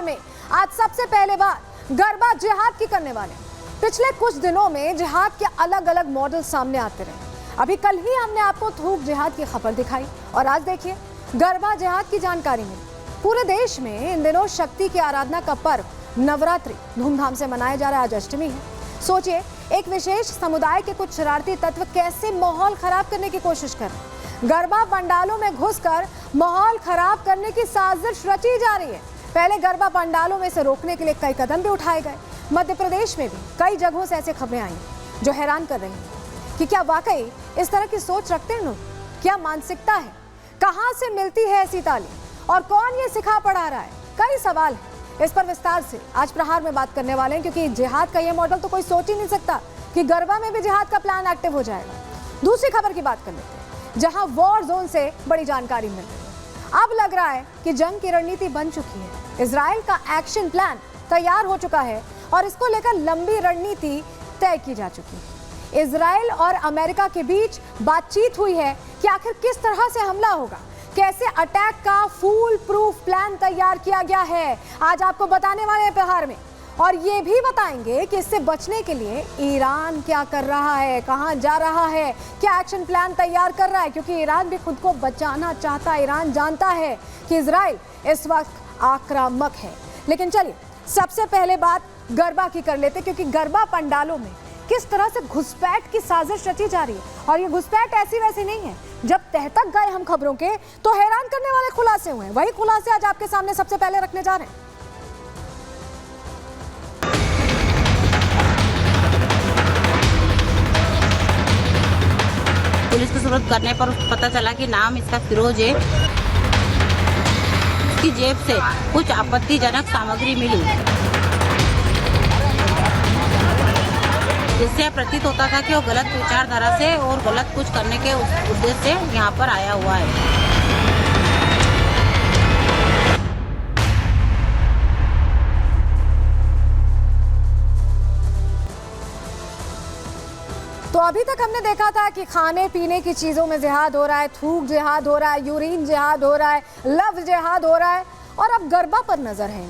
में आज सबसे पहले बार गरबा जिहाद की करने वाले। पिछले कुछ दिनों में जिहाद के अलग अलग मॉडल सामने आते रहे। अभी कल ही हमने आपको थूक जिहाद की खबर दिखाई और आज देखिए गरबा जिहाद की जानकारी मिली। पूरे देश में इन दिनों शक्ति की आराधना का पर्व नवरात्रि धूमधाम से मनाया जा रहा है। आज अष्टमी है। सोचिए एक विशेष समुदाय के कुछ शरारती तत्व कैसे माहौल खराब करने की कोशिश कर रहे हैं। गरबा पंडालों में घुसकर माहौल खराब करने की साजिश रची जा रही है। पहले गरबा पंडालों में से रोकने के लिए कई कदम भी उठाए गए। मध्य प्रदेश में भी कई जगहों से ऐसी खबरें आई जो हैरान कर रही हैं कि क्या वाकई इस तरह की सोच रखते हैं लोग, क्या मानसिकता है, कहां से मिलती है ऐसी तालीम और कौन ये सिखा पढ़ा रहा है। कई सवाल है, इस पर विस्तार से आज प्रहार में बात करने वाले हैं, क्योंकि जिहाद का ये मॉडल तो कोई सोच ही नहीं सकता कि गरबा में भी जिहाद का प्लान एक्टिव हो जाएगा। दूसरी खबर की बात कर लेते हैं, जहां वॉर जोन से बड़ी जानकारी मिल रही है। अब लग रहा है कि जंग की रणनीति बन चुकी है। इजराइल का एक्शन प्लान तैयार हो चुका है और इसको लेकर लंबी रणनीति तय की जा चुकी है। इजराइल और अमेरिका के बीच बातचीत हुई है कि आखिर किस तरह से हमला होगा, कैसे अटैक का फूल प्रूफ प्लान तैयार किया गया है। आज आपको बताने वाले हैं प्रहार में, और ये भी बताएंगे कि इससे बचने के लिए ईरान क्या कर रहा है, कहां जा रहा है, क्या एक्शन प्लान तैयार कर रहा है, क्योंकि ईरान भी खुद को बचाना चाहता है। ईरान जानता है कि इजराइल इस वक्त आक्रामक है। लेकिन चलिए सबसे पहले बात गरबा की कर लेते, क्योंकि गरबा पंडालों में किस तरह से घुसपैठ की साजिश रची जा रही है। और ये घुसपैठ ऐसी वैसी नहीं है। जब तह तक गए हम खबरों के तो हैरान करने वाले खुलासे हुए हैं। वही खुलासे आज आपके सामने सबसे पहले रखने जा रहे हैं। पुलिस की सूरत करने पर पता चला कि नाम इसका फिरोज है। उसकी जेब से कुछ आपत्तिजनक सामग्री मिली, जिससे प्रतीत होता था कि वो गलत विचारधारा से और गलत कुछ करने के उद्देश्य से यहाँ पर आया हुआ है। तो अभी तक हमने देखा था कि खाने पीने की चीजों में जिहाद हो रहा है, थूक जिहाद हो रहा है, यूरिन जिहाद हो रहा है, लव जिहाद हो रहा है, और अब गरबा पर नजर है।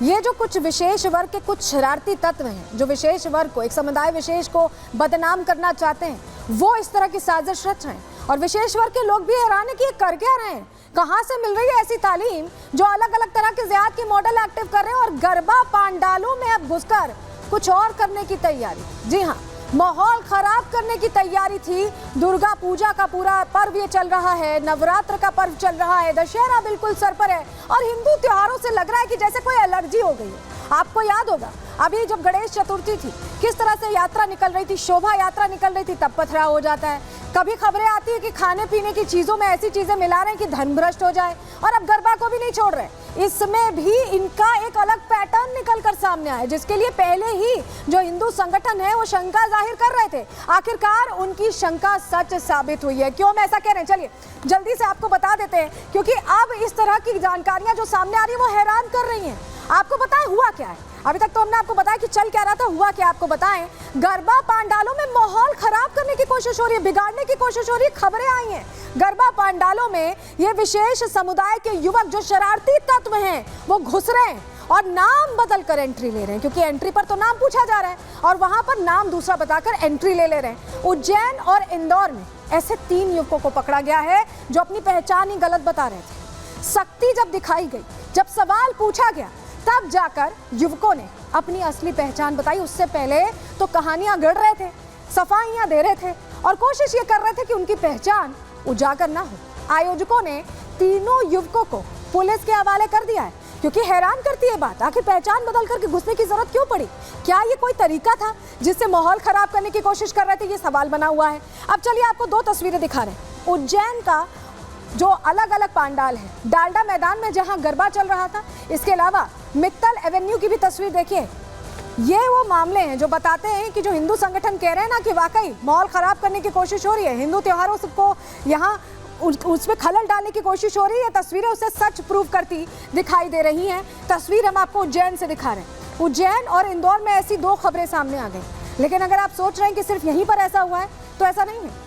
ये जो कुछ विशेष वर्ग के कुछ शरारती तत्व हैं, जो विशेष वर्ग को, एक समुदाय विशेष को बदनाम करना चाहते हैं, वो इस तरह की साजिश रच रहे हैं। और विशेष वर्ग के लोग भी हैरान है कि ये कर क्या रहे हैं, कहाँ से मिल रही है ऐसी तालीम जो अलग अलग तरह के जिहाद की मॉडल एक्टिव कर रहे हैं। और गरबा पंडालों में अब घुसकर कुछ और करने की तैयारी। जी हाँ, माहौल खराब करने की तैयारी थी। दुर्गा पूजा का पूरा पर्व ये चल रहा है, नवरात्र का पर्व चल रहा है, दशहरा बिल्कुल सर पर है, और हिंदू त्योहारों से लग रहा है कि जैसे कोई एलर्जी हो गई है। आपको याद होगा अभी जब गणेश चतुर्थी थी, किस तरह से यात्रा निकल रही थी, शोभा यात्रा निकल रही थी, तब पथराव हो जाता है। कभी खबरें आती है कि खाने पीने की चीजों में ऐसी चीजें मिला रहे हैं कि धन भ्रष्ट हो जाए, और अब गरबा को भी नहीं छोड़ रहे। इसमें भी इनका एक अलग पैटर्न निकल कर सामने आया, जिसके लिए पहले ही जो हिंदू संगठन है वो शंका जाहिर कर रहे थे। आखिरकार उनकी शंका सच साबित हुई है। क्यों मैं ऐसा कह रहे हैं, चलिए जल्दी से आपको बता देते हैं, क्योंकि अब इस तरह की जानकारियां जो सामने आ रही है वो हैरान कर रही हैं। आपको बताएं हुआ क्या है। अभी तक तो हमने आपको बताया कि चल क्या रहा था, हुआ क्या आपको बताएं। गरबा पंडालों में माहौल खराब करने की कोशिश हो रही है, बिगाड़ने की कोशिश हो रही है। खबरें आई हैं गरबा पंडालों में ये विशेष समुदाय के युवक जो शरारती तत्व हैं वो घुस रहे हैं और नाम बदल कर एंट्री ले रहे हैं, क्योंकि एंट्री पर तो नाम पूछा जा रहा है और वहां पर नाम दूसरा बताकर एंट्री ले रहे हैं। उज्जैन और इंदौर में ऐसे 3 युवकों को पकड़ा गया है जो अपनी पहचान ही गलत बता रहे थे। सख्ती जब दिखाई गई, जब सवाल पूछा गया, तब जाकर युवकों ने अपनी असली पहचान बताई। उससे पहले तो कहानियां गढ़ रहे थे, सफाइयां दे रहे थे और कोशिश ये कर रहे थे कि उनकी पहचान उजागर ना हो। आयोजकों ने तीनों युवकों को पुलिस के हवाले कर दिया है, क्योंकि हैरान करती है बात, आखिर पहचान बदल करके घुसने की जरूरत क्यों पड़ी? क्या ये कोई तरीका था जिससे माहौल खराब करने की कोशिश कर रहे थे? ये सवाल बना हुआ है। अब चलिए आपको 2 तस्वीरें दिखा रहे हैं। उज्जैन का जो अलग अलग पंडाल है, डालडा मैदान में जहां गरबा चल रहा था, इसके अलावा मित्तल एवेन्यू की भी तस्वीर देखिए। ये वो मामले हैं जो बताते हैं कि जो हिंदू संगठन कह रहे हैं ना कि वाकई माहौल खराब करने की कोशिश हो रही है, हिंदू त्योहारों को यहाँ उसमें खलल डालने की कोशिश हो रही है। तस्वीरें उसे सच प्रूव करती दिखाई दे रही हैं। तस्वीर हम आपको उज्जैन से दिखा रहे हैं। उज्जैन और इंदौर में ऐसी 2 खबरें सामने आ गई। लेकिन अगर आप सोच रहे हैं कि सिर्फ यहीं पर ऐसा हुआ है, तो ऐसा नहीं है।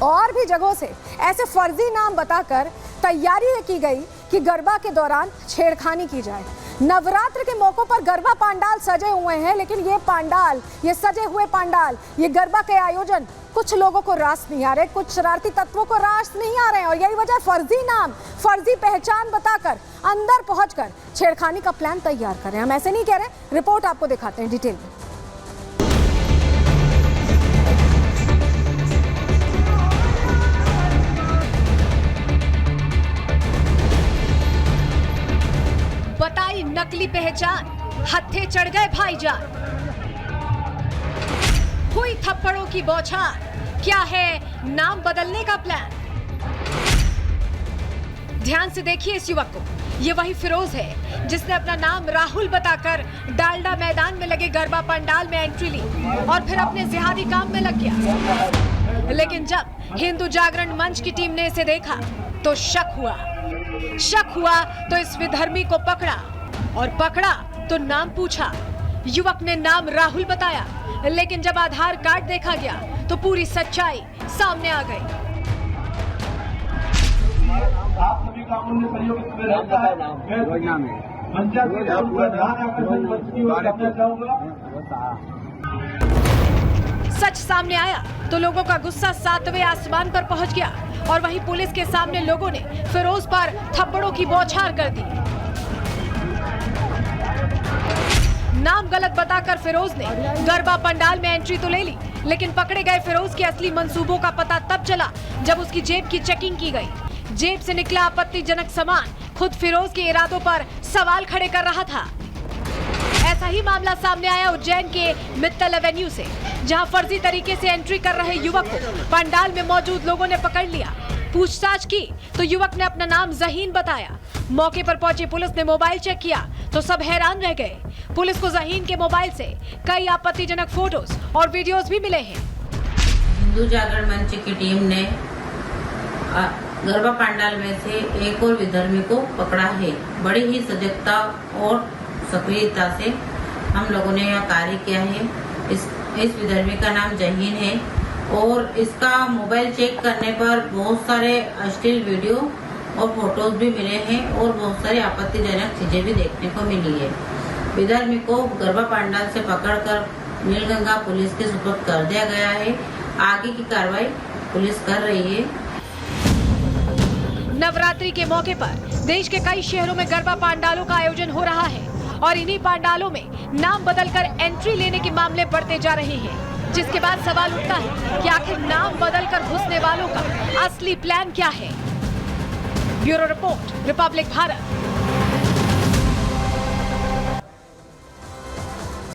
और भी जगहों से ऐसे फर्जी नाम बताकर तैयारी की गई कि गरबा के दौरान छेड़खानी की जाए। नवरात्र के मौकों पर गरबा पंडाल सजे हुए हैं, लेकिन ये सजे हुए पंडाल, ये गरबा के आयोजन कुछ लोगों को रास नहीं आ रहे, कुछ शरारती तत्वों को रास नहीं आ रहे हैं। और यही वजह फर्जी नाम, फर्जी पहचान बताकर अंदर पहुंचकर छेड़खानी का प्लान तैयार कर रहे हैं। हम ऐसे नहीं कह रहे, रिपोर्ट आपको दिखाते हैं डिटेल में। बताई नकली पहचान, हत्थे चढ़ गए भाईजान। हुई थप्पड़ों की बौछार, क्या है नाम बदलने का प्लान? ध्यान से देखिए इस युवक को, ये वही फिरोज है जिसने अपना नाम राहुल बताकर डालडा मैदान में लगे गरबा पंडाल में एंट्री ली और फिर अपने जिहादी काम में लग गया। लेकिन जब हिंदू जागरण मंच की टीम ने इसे देखा तो शक हुआ तो इस विधर्मी को पकड़ा और पकड़ा तो नाम पूछा। युवक ने नाम राहुल बताया, लेकिन जब आधार कार्ड देखा गया तो पूरी सच्चाई सामने आ गई। आप सभी कामों में सहयोग रहता है। पंचायत का ध्यान आकर्षण करती हुई करना चाहूंगा। सच सामने आया तो लोगों का गुस्सा 7वें आसमान पर पहुंच गया और वहीं पुलिस के सामने लोगों ने फिरोज पर थप्पड़ों की बौछार कर दी। नाम गलत बताकर फिरोज ने गरबा पंडाल में एंट्री तो ले ली, लेकिन पकड़े गए फिरोज के असली मंसूबों का पता तब चला जब उसकी जेब की चेकिंग की गई। जेब से निकला आपत्तिजनक सामान खुद फिरोज के इरादों पर सवाल खड़े कर रहा था। ऐसा ही मामला सामने आया उज्जैन के मित्तल एवेन्यू से, जहां फर्जी तरीके से एंट्री कर रहे युवक को पंडाल में मौजूद लोगों ने पकड़ लिया। पूछताछ की तो युवक ने अपना नाम जहीन बताया। मौके पर पहुंची पुलिस ने मोबाइल चेक किया तो सब हैरान रह गए। पुलिस को जहीन के मोबाइल से कई आपत्तिजनक फोटोज और वीडियोस भी मिले हैं। हिंदू जागरण मंच की टीम ने गरबा पंडाल में से एक और विधर्मी को पकड़ा है। बड़ी ही सजगता और सक्रियता से हम लोगों ने यह कार्य किया है। इस विधर्मी का नाम जहीन है और इसका मोबाइल चेक करने पर बहुत सारे अश्लील वीडियो और फोटोज भी मिले हैं और बहुत सारी आपत्तिजनक चीजें भी देखने को मिली है। विधर्मी को गरबा पंडाल से पकड़कर नीलगंगा पुलिस के सुपुर्द कर दिया गया है। आगे की कार्रवाई पुलिस कर रही है। नवरात्रि के मौके पर देश के कई शहरों में गरबा पंडालों का आयोजन हो रहा है और इन्हीं पंडालों में नाम बदलकर एंट्री लेने के मामले बढ़ते जा रहे हैं, जिसके बाद सवाल उठता है कि आखिर नाम बदलकर घुसने वालों का असली प्लान क्या है। Bureau report, Republic Bharat.